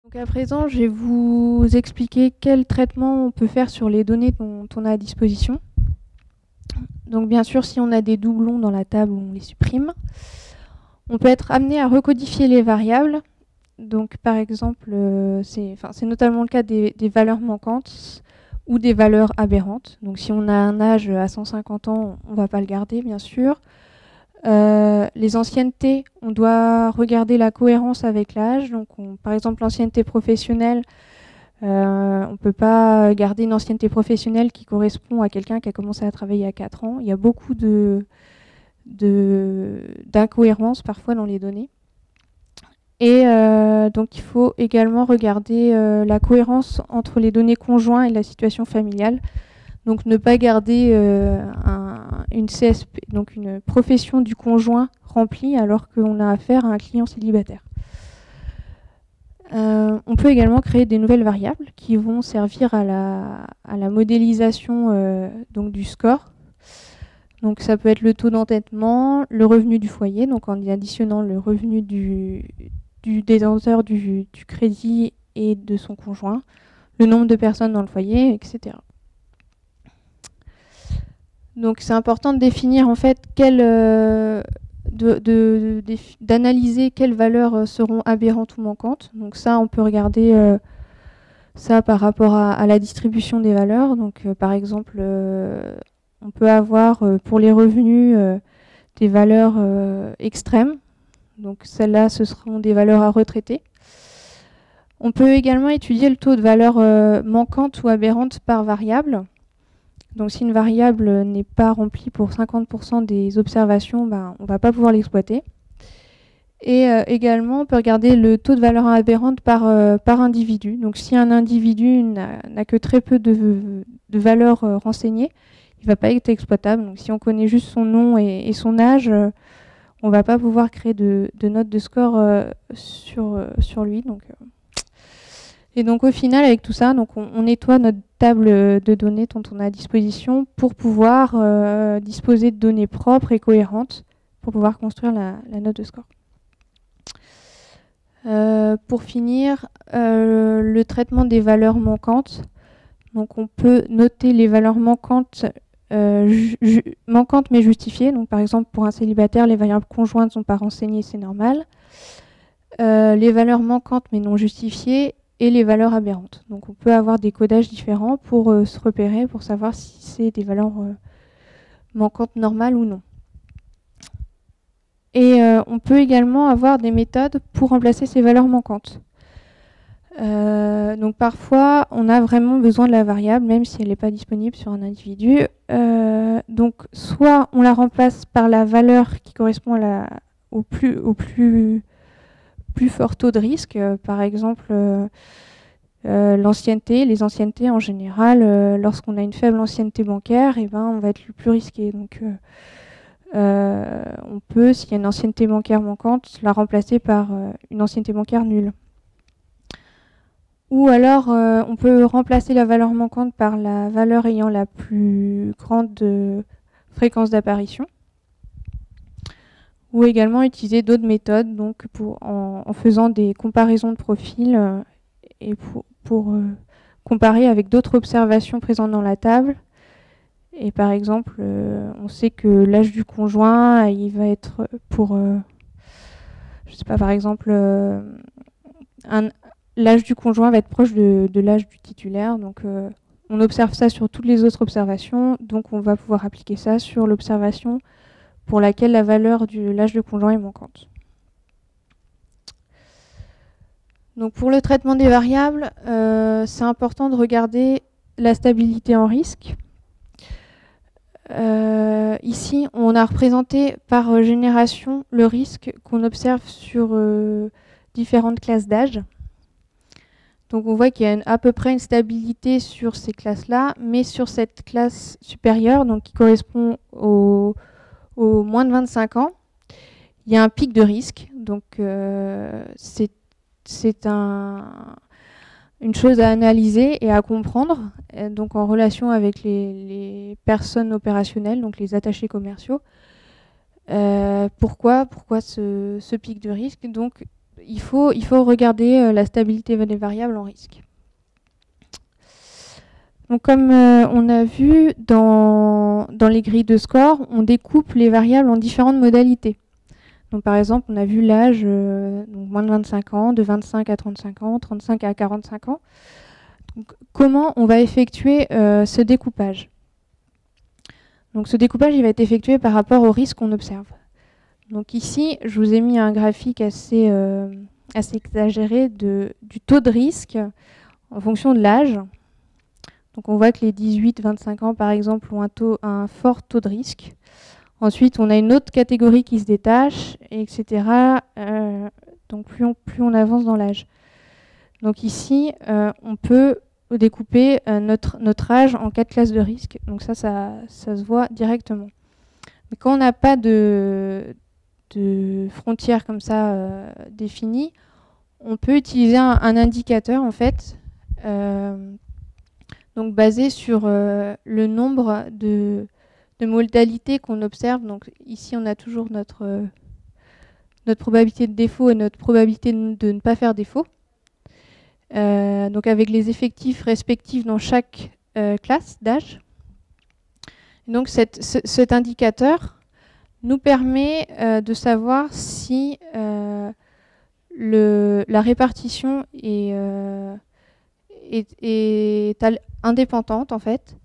Donc à présent, je vais vous expliquer quel traitement on peut faire sur les données dont on a à disposition. Donc bien sûr, si on a des doublons dans la table, on les supprime. On peut être amené à recodifier les variables. Donc par exemple, c'est notamment le cas des valeurs manquantes ou des valeurs aberrantes. Donc si on a un âge à 150 ans, on ne va pas le garder, bien sûr. Les anciennetés, on doit regarder la cohérence avec l'âge. Donc par exemple, l'ancienneté professionnelle, on ne peut pas garder une ancienneté professionnelle qui correspond à quelqu'un qui a commencé à travailler à 4 ans. Il y a beaucoup d'incohérences parfois dans les données. Et donc il faut également regarder la cohérence entre les données conjoints et la situation familiale. Donc ne pas garder une CSP, donc une profession du conjoint remplie alors qu'on a affaire à un client célibataire. On peut également créer des nouvelles variables qui vont servir à la modélisation donc du score. Donc ça peut être le taux d'endettement, le revenu du foyer, donc en additionnant le revenu du détenteur du crédit et de son conjoint, le nombre de personnes dans le foyer, etc. Donc c'est important de définir en fait d'analyser quelles valeurs seront aberrantes ou manquantes. Donc ça, on peut regarder ça par rapport à la distribution des valeurs. Donc par exemple, on peut avoir pour les revenus des valeurs extrêmes. Donc celles-là, ce seront des valeurs à retraiter. On peut également étudier le taux de valeur manquante ou aberrante par variable. Donc si une variable n'est pas remplie pour 50% des observations, on ne va pas pouvoir l'exploiter. Et également, on peut regarder le taux de valeur aberrante par individu. Donc si un individu n'a que très peu de valeurs renseignées, il ne va pas être exploitable. Donc si on connaît juste son nom et son âge, on ne va pas pouvoir créer de notes de score sur lui. Et donc au final, avec tout ça, donc on nettoie notre table de données dont on a à disposition pour pouvoir disposer de données propres et cohérentes pour pouvoir construire la note de score. Pour finir, le traitement des valeurs manquantes. Donc on peut noter les valeurs manquantes, manquantes mais justifiées. Donc par exemple, pour un célibataire, les variables conjointes ne sont pas renseignées, c'est normal. Les valeurs manquantes mais non justifiées et les valeurs aberrantes. Donc on peut avoir des codages différents pour se repérer, pour savoir si c'est des valeurs manquantes normales ou non. Et on peut également avoir des méthodes pour remplacer ces valeurs manquantes. Donc parfois, on a vraiment besoin de la variable, même si elle n'est pas disponible sur un individu. Donc soit on la remplace par la valeur qui correspond au plus fort taux de risque. Par exemple, l'ancienneté, les anciennetés en général, lorsqu'on a une faible ancienneté bancaire, on va être le plus risqué. Donc on peut, s'il y a une ancienneté bancaire manquante, la remplacer par une ancienneté bancaire nulle. Ou alors, on peut remplacer la valeur manquante par la valeur ayant la plus grande fréquence d'apparition. Ou également utiliser d'autres méthodes, donc en faisant des comparaisons de profils et pour comparer avec d'autres observations présentes dans la table. Et par exemple, on sait que l'âge du conjoint, il va être pour, je sais pas, par exemple, l'âge du conjoint va être proche de l'âge du titulaire. Donc, on observe ça sur toutes les autres observations. Donc, on va pouvoir appliquer ça sur l'observation pour laquelle la valeur de l'âge du conjoint est manquante. Donc, pour le traitement des variables, c'est important de regarder la stabilité en risque. Ici, on a représenté par génération le risque qu'on observe sur différentes classes d'âge. Donc on voit qu'il y a à peu près une stabilité sur ces classes-là, mais sur cette classe supérieure, donc qui correspond au moins de 25 ans, il y a un pic de risque. Donc c'est une chose à analyser et à comprendre, donc en relation avec les personnes opérationnelles, donc les attachés commerciaux. Pourquoi ce pic de risque? Donc il faut regarder la stabilité des variables en risque. Donc, comme on a vu dans les grilles de score, on découpe les variables en différentes modalités. Donc, par exemple, on a vu l'âge, donc moins de 25 ans, de 25 à 35 ans, 35 à 45 ans. Donc, comment on va effectuer ce découpage? Donc, ce découpage, il va être effectué par rapport au risque qu'on observe. Donc ici, je vous ai mis un graphique assez exagéré du taux de risque en fonction de l'âge. Donc on voit que les 18-25 ans, par exemple, ont un fort taux de risque. Ensuite, on a une autre catégorie qui se détache, etc. Donc plus on avance dans l'âge. Donc ici, on peut découper notre âge en 4 classes de risque. Donc ça se voit directement. Mais quand on n'a pas de frontières comme ça définies, on peut utiliser un indicateur en fait, donc basé sur le nombre de modalités qu'on observe. Donc ici on a toujours notre probabilité de défaut et notre probabilité de ne pas faire défaut. Donc avec les effectifs respectifs dans chaque classe d'âge. Donc cet indicateur nous permet de savoir si la répartition est indépendante en fait.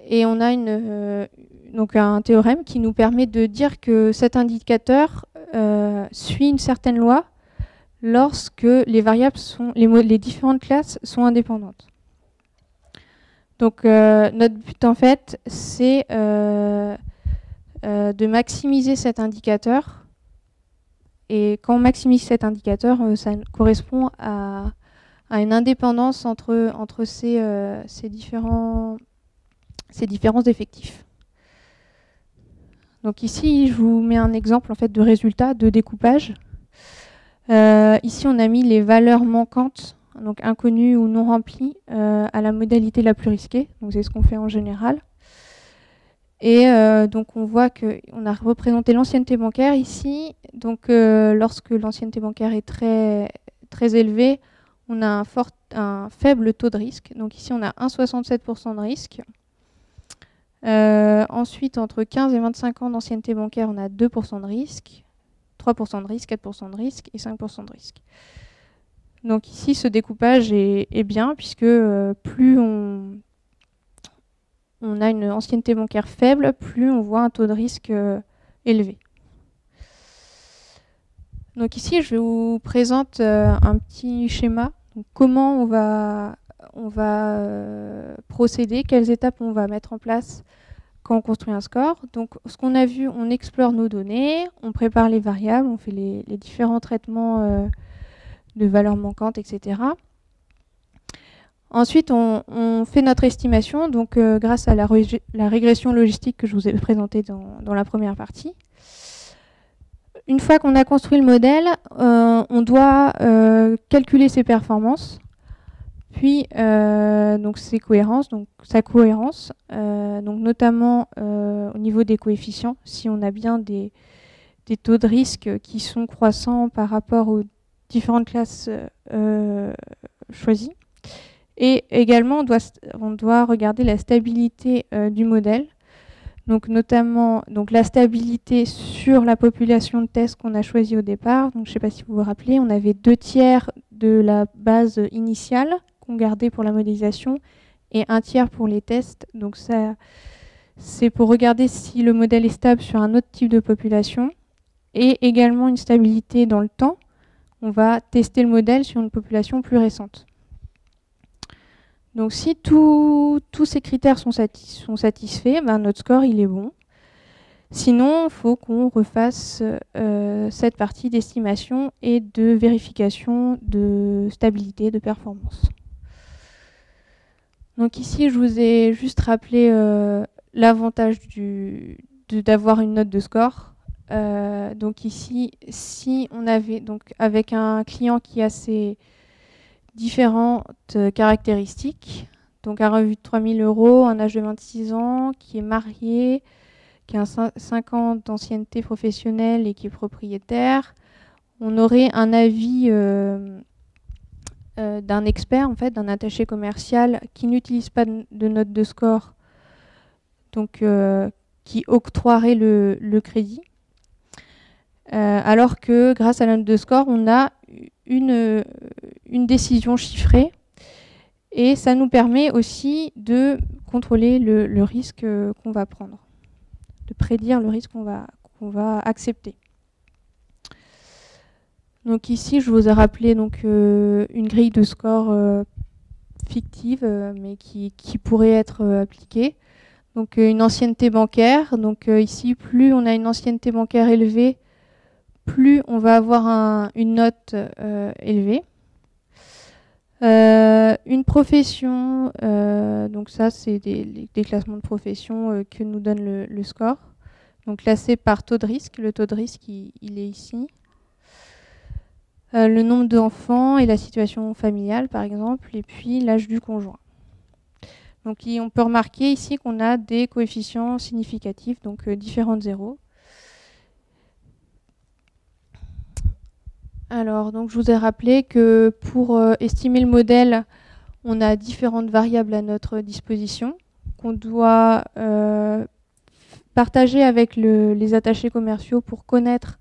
Et on a donc un théorème qui nous permet de dire que cet indicateur suit une certaine loi lorsque les variables les différentes classes sont indépendantes. Donc notre but en fait, c'est de maximiser cet indicateur. Et quand on maximise cet indicateur, ça correspond à une indépendance entre ces différents effectifs. Donc ici, je vous mets un exemple en fait, de résultat de découpage. Ici, on a mis les valeurs manquantes, donc inconnues ou non remplies, à la modalité la plus risquée. Donc c'est ce qu'on fait en général. Et donc on voit qu'on a représenté l'ancienneté bancaire ici. Donc lorsque l'ancienneté bancaire est très, très élevée, on a un faible taux de risque. Donc ici on a 1,67% de risque. Ensuite, entre 15 et 25 ans d'ancienneté bancaire, on a 2% de risque, 3% de risque, 4% de risque et 5% de risque. Donc ici, ce découpage est bien puisque plus on a une ancienneté bancaire faible, plus on voit un taux de risque élevé. Donc ici, je vous présente un petit schéma. Donc, comment on va procéder, quelles étapes on va mettre en place quand on construit un score. Donc ce qu'on a vu, on explore nos données, on prépare les variables, on fait les différents traitements de valeurs manquantes, etc. Ensuite, on fait notre estimation, donc grâce à la régression logistique que je vous ai présentée dans la première partie. Une fois qu'on a construit le modèle, on doit calculer ses performances, puis donc ses cohérences, donc sa cohérence, donc notamment au niveau des coefficients, si on a bien des taux de risque qui sont croissants par rapport aux différentes classes choisies. Et également, on doit regarder la stabilité du modèle, donc notamment la stabilité sur la population de tests qu'on a choisi au départ. Donc, je ne sais pas si vous vous rappelez, on avait 2/3 de la base initiale qu'on gardait pour la modélisation et 1/3 pour les tests. Donc ça, c'est pour regarder si le modèle est stable sur un autre type de population et également une stabilité dans le temps. On va tester le modèle sur une population plus récente. Donc si tous ces critères sont satisfaits, ben, notre score il est bon. Sinon, il faut qu'on refasse cette partie d'estimation et de vérification de stabilité, de performance. Donc ici, je vous ai juste rappelé l'avantage d'avoir une note de score. Donc ici, si on avait donc avec un client qui a ces différentes caractéristiques, donc un revenu de 3 000 €, un âge de 26 ans, qui est marié, qui a 5 ans d'ancienneté professionnelle et qui est propriétaire, on aurait un avis d'un expert, en fait, d'un attaché commercial qui n'utilise pas de note de score, donc qui octroierait le crédit. Alors que grâce à la note de score, on a une décision chiffrée et ça nous permet aussi de contrôler le risque qu'on va prendre, de prédire le risque qu'on va accepter. Donc ici, je vous ai rappelé donc, une grille de score fictive, mais qui pourrait être appliquée. Donc une ancienneté bancaire. Donc ici, plus on a une ancienneté bancaire élevée, plus on va avoir une note élevée. Une profession, donc ça c'est des classements de profession que nous donne le score. Donc classé par taux de risque, le taux de risque il est ici. Le nombre d'enfants et la situation familiale par exemple, et puis l'âge du conjoint. Donc on peut remarquer ici qu'on a des coefficients significatifs, donc différents de 0. Alors, donc, je vous ai rappelé que pour estimer le modèle, on a différentes variables à notre disposition qu'on doit partager avec les attachés commerciaux pour connaître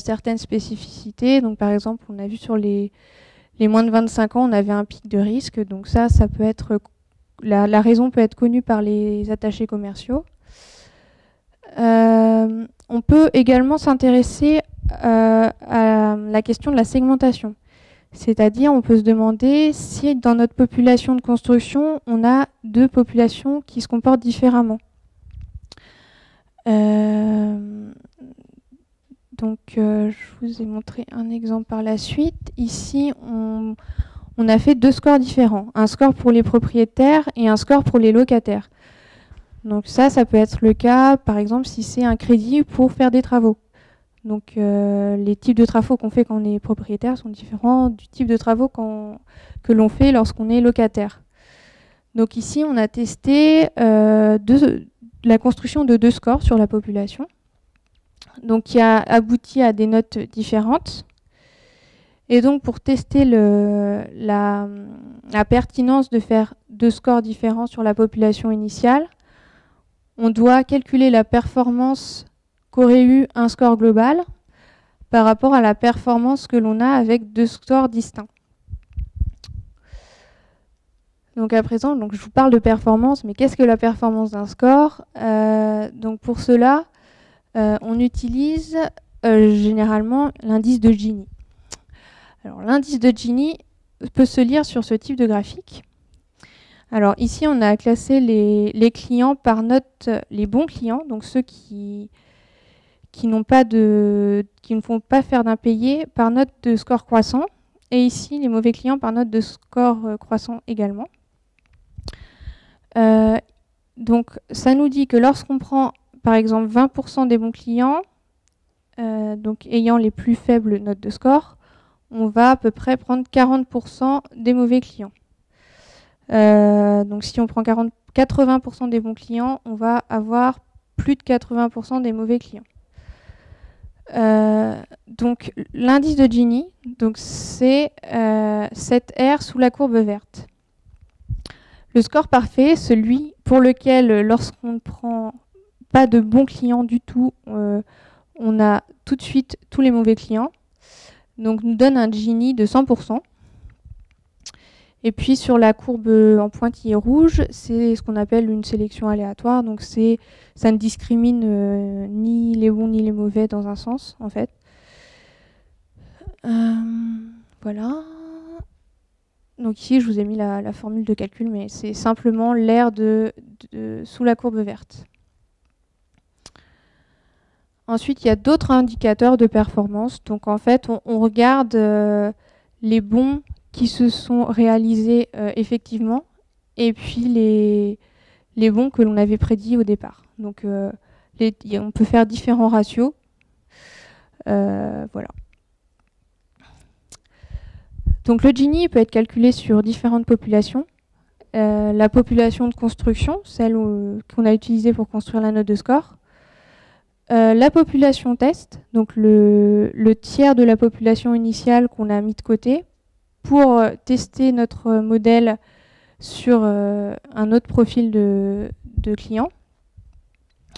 certaines spécificités. Donc, par exemple, on a vu sur les moins de 25 ans, on avait un pic de risque. Donc ça peut être la raison peut être connue par les attachés commerciaux. On peut également s'intéresser à la question de la segmentation. C'est-à-dire, on peut se demander si dans notre population de construction, on a deux populations qui se comportent différemment. Donc, je vous ai montré un exemple par la suite. Ici, on a fait deux scores différents. Un score pour les propriétaires et un score pour les locataires. Donc ça peut être le cas, par exemple, si c'est un crédit pour faire des travaux. Donc les types de travaux qu'on fait quand on est propriétaire sont différents du type de travaux que l'on fait lorsqu'on est locataire. Donc ici, on a testé la construction de deux scores sur la population, donc qui a abouti à des notes différentes. Et donc pour tester la pertinence de faire deux scores différents sur la population initiale, on doit calculer la performance qu'aurait eu un score global par rapport à la performance que l'on a avec deux scores distincts. Donc à présent, je vous parle de performance, mais qu'est-ce que la performance d'un score? Donc pour cela, on utilise généralement l'indice de Gini. Alors l'indice de Gini peut se lire sur ce type de graphique. Alors ici, on a classé les clients par note, les bons clients, donc ceux qui ne font pas faire d'impayés par note de score croissant, et ici les mauvais clients par note de score croissant également. Donc ça nous dit que lorsqu'on prend par exemple 20% des bons clients, donc ayant les plus faibles notes de score, on va à peu près prendre 40% des mauvais clients. Donc si on prend 80% des bons clients, on va avoir plus de 80% des mauvais clients. Donc l'indice de Gini, c'est cette R sous la courbe verte. Le score parfait, celui pour lequel lorsqu'on ne prend pas de bons clients du tout, on a tout de suite tous les mauvais clients. Donc nous donne un Gini de 100%. Et puis sur la courbe en pointillé rouge, c'est ce qu'on appelle une sélection aléatoire. Donc ça ne discrimine ni les bons ni les mauvais dans un sens, en fait. Voilà. Donc ici, je vous ai mis la formule de calcul, mais c'est simplement l'air sous la courbe verte. Ensuite, il y a d'autres indicateurs de performance. Donc en fait, on regarde les bons qui se sont réalisés effectivement, et puis les bons que l'on avait prédits au départ. Donc on peut faire différents ratios. Voilà. Donc le Gini peut être calculé sur différentes populations. La population de construction, celle qu'on a utilisée pour construire la note de score. la population test, donc le tiers de la population initiale qu'on a mis de côté pour tester notre modèle sur un autre profil de client.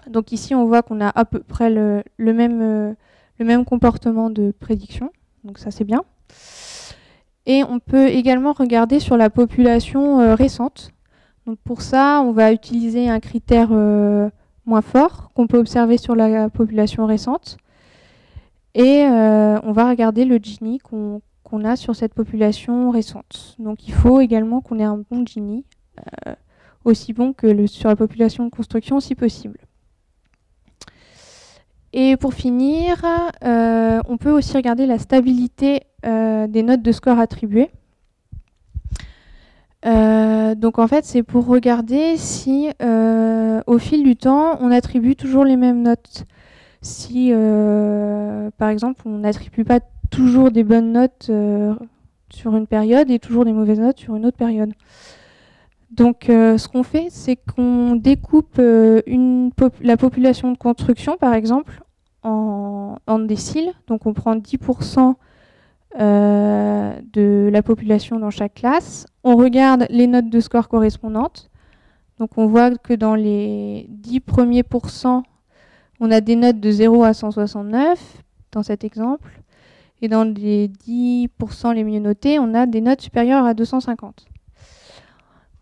Donc ici, on voit qu'on a à peu près le même comportement de prédiction, donc ça c'est bien. Et on peut également regarder sur la population récente. Donc pour ça, on va utiliser un critère moins fort qu'on peut observer sur la population récente. Et on va regarder le Gini qu'on a sur cette population récente. Donc il faut également qu'on ait un bon Gini, aussi bon que sur la population de construction si possible. Et pour finir, on peut aussi regarder la stabilité des notes de score attribuées. Donc en fait, c'est pour regarder si au fil du temps, on attribue toujours les mêmes notes. Si, par exemple, on n'attribue pas toujours des bonnes notes sur une période et toujours des mauvaises notes sur une autre période. Donc ce qu'on fait, c'est qu'on découpe la population de construction, par exemple, en déciles. Donc on prend 10% de la population dans chaque classe. On regarde les notes de score correspondantes. Donc on voit que dans les 10 premiers pourcents, on a des notes de 0 à 169 dans cet exemple. Et dans les 10% les mieux notés, on a des notes supérieures à 250.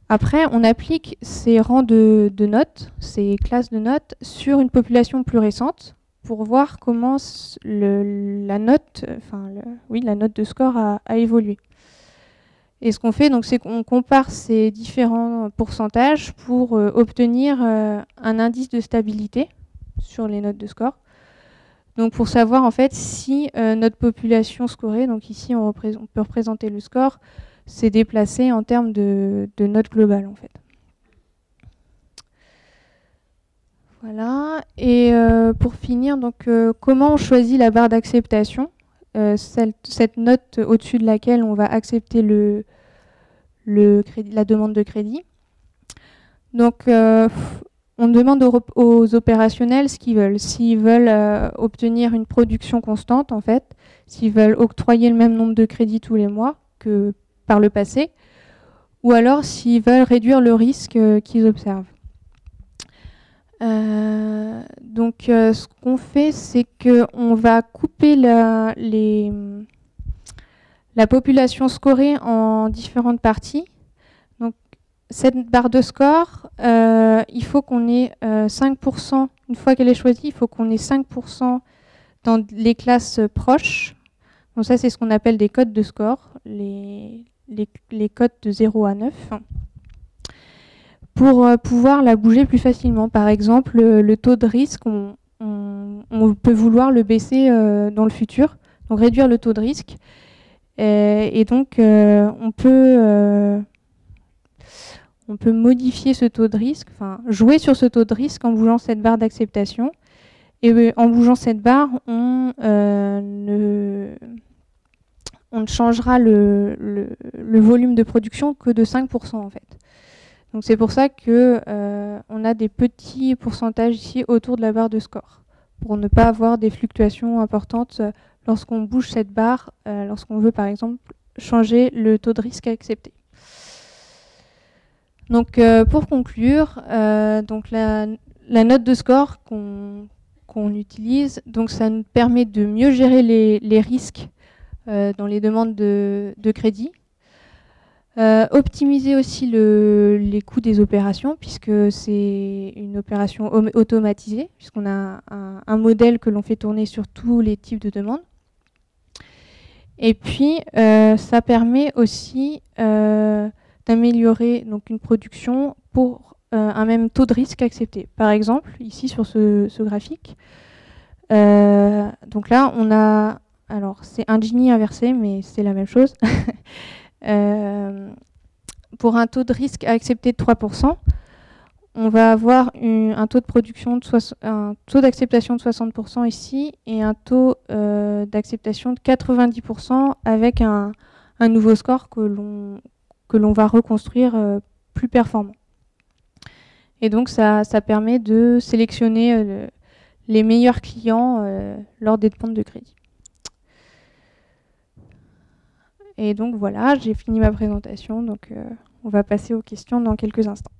Après, on applique ces rangs de notes, ces classes de notes, sur une population plus récente pour voir comment la note de score a évolué. Et ce qu'on fait, c'est qu'on compare ces différents pourcentages pour obtenir un indice de stabilité sur les notes de score. Donc pour savoir en fait si notre population scorée, donc ici on peut représenter le score, s'est déplacé en termes de notes globales en fait. Voilà. Et pour finir, donc comment on choisit la barre d'acceptation, cette note au-dessus de laquelle on va accepter la demande de crédit. Donc on demande aux opérationnels ce qu'ils veulent. S'ils veulent obtenir une production constante, en fait, s'ils veulent octroyer le même nombre de crédits tous les mois que par le passé, ou alors s'ils veulent réduire le risque qu'ils observent. Ce qu'on fait, c'est qu'on va couper la population scorée en différentes parties. Donc, cette barre de score, il faut qu'on ait 5%, une fois qu'elle est choisie, il faut qu'on ait 5% dans les classes proches. Donc ça, c'est ce qu'on appelle des codes de score, les codes de 0 à 9. Pour pouvoir la bouger plus facilement. Par exemple, le taux de risque, on peut vouloir le baisser dans le futur, donc réduire le taux de risque. Et donc, on peut modifier ce taux de risque, enfin jouer sur ce taux de risque en bougeant cette barre d'acceptation. Et en bougeant cette barre, on ne changera le volume de production que de 5% en fait. Donc c'est pour ça qu'on a des petits pourcentages ici autour de la barre de score, pour ne pas avoir des fluctuations importantes lorsqu'on bouge cette barre, lorsqu'on veut par exemple changer le taux de risque à accepter. Donc pour conclure, donc la note de score qu'on utilise, donc ça nous permet de mieux gérer les risques dans les demandes de crédit. Optimiser aussi les coûts des opérations, puisque c'est une opération automatisée, puisqu'on a un modèle que l'on fait tourner sur tous les types de demandes. Et puis, ça permet aussi d'améliorer donc une production pour un même taux de risque accepté. Par exemple, ici sur ce graphique, donc là, on a, alors c'est un Gini inversé, mais c'est la même chose. Pour un taux de risque accepté de 3%, on va avoir un taux de production un taux d'acceptation de 60% ici et un taux d'acceptation de 90% avec un nouveau score que l'on va reconstruire plus performant. Et donc ça permet de sélectionner les meilleurs clients lors des demandes de crédit. Et donc voilà, j'ai fini ma présentation, donc on va passer aux questions dans quelques instants.